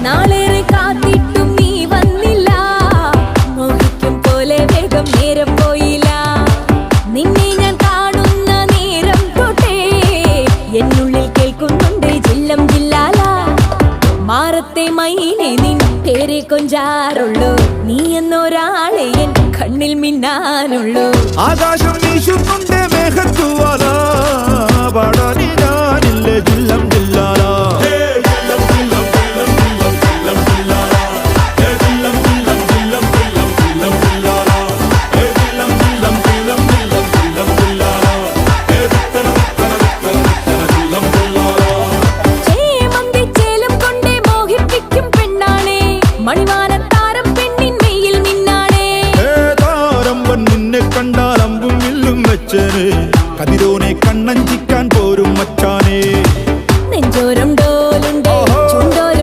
നാളേറെ കാത്തിട്ടും നീ വന്നില്ല. മോഹിക്കും പോലെ വേഗം നേരം പോയില്ല. നിന്നെ ഞാൻ കാണുന്ന നേരം തൊട്ടേ എന്നുള്ളിൽ കേൾക്കുന്നുണ്ട് ജില്ലം ജില്ലാല. മാറത്തെ മൈനെ നിൻ പേരെ കൊഞ്ചാറുള്ളൂ. നീ എന്നൊരാളെ എൻ കണ്ണിൽ മിന്നാനുള്ളൂ. ആകാശം വീശുന്നുണ്ട് മേഘത്തുവാല. പാടാനി ഞാനില്ല ജില്ലം